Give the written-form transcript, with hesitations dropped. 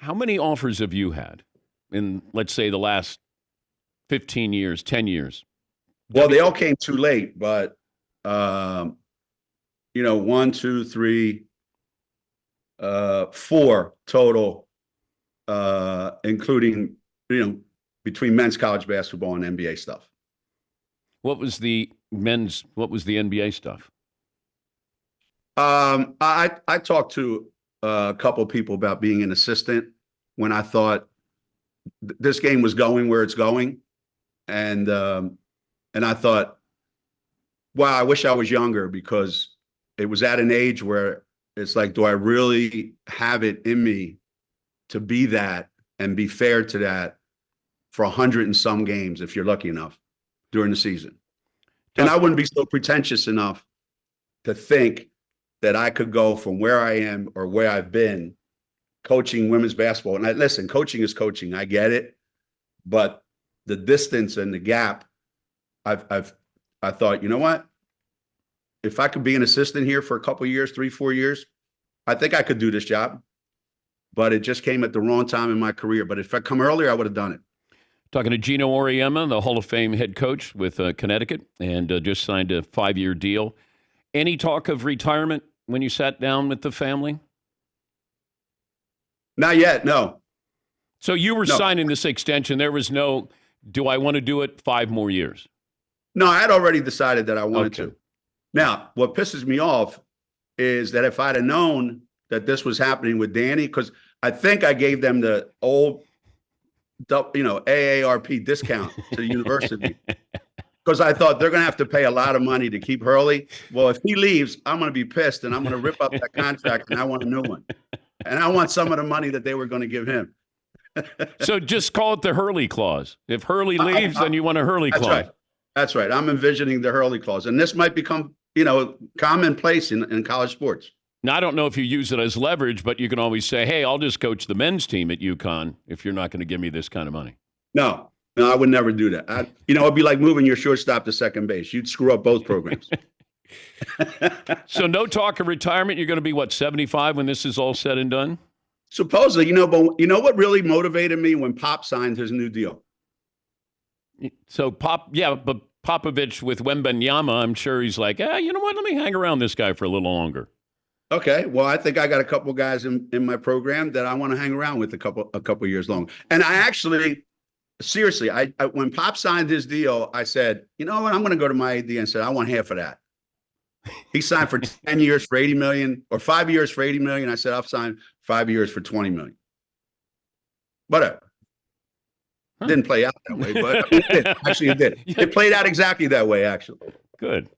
How many offers have you had in, let's say, the last 15 years, 10 years? Well, they all came too late, but, 1, 2, 3, 4 total, including, between men's college basketball and NBA stuff. What was the NBA stuff? I talked to a couple of people about being an assistant when I thought this game was going where it's going. And I thought, wow, I wish I was younger, because it was at an age where it's like, do I really have it in me to be that and be fair to that for 100 and some games, if you're lucky enough, during the season? And I wouldn't be so pretentious enough to think that I could go from where I am or where I've been coaching women's basketball. And listen, coaching is coaching. I get it. But the distance and the gap, I thought, you know what? If I could be an assistant here for a couple of years, 3, 4 years, I think I could do this job. But it just came at the wrong time in my career. But if I come earlier, I would have done it. Talking to Geno Auriemma, the Hall of Fame head coach with Connecticut, and just signed a 5-year deal. Any talk of retirement when you sat down with the family? Not yet, no. So you were signing this extension. There was no, do I want to do it 5 more years? No, I had already decided that I wanted to. Now, what pisses me off is that if I'd have known that this was happening with Danny, because I think I gave them the old, AARP discount to the university, because I thought they're going to have to pay a lot of money to keep Hurley. Well, if he leaves, I'm going to be pissed, and I'm going to rip up that contract, and I want a new one. And I want some of the money that they were going to give him. So just call it the Hurley clause. If Hurley leaves, then you want a Hurley clause. Right. That's right. I'm envisioning the Hurley clause. And this might become, commonplace in college sports. Now, I don't know if you use it as leverage, but you can always say, hey, I'll just coach the men's team at UConn if you're not going to give me this kind of money. No, I would never do that. It'd be like moving your shortstop to second base. You'd screw up both programs. So no talk of retirement. You're going to be, 75 when this is all said and done? Supposedly, but you know what really motivated me? When Pop signed his new deal. So but Popovich with Wembanyama, I'm sure he's like, you know what? Let me hang around this guy for a little longer. Okay, well, I think I got a couple guys in my program that I want to hang around with a couple years long. And I actually, seriously, I when Pop signed his deal, I said, you know what? I'm going to go to my AD and said, I want half of that. He signed for 10 years for $80 million, or 5 years for $80 million. I said, I'll sign 5 years for $20 million. Whatever. Didn't play out that way, but it did. Actually, it did. It played out exactly that way, actually. Good.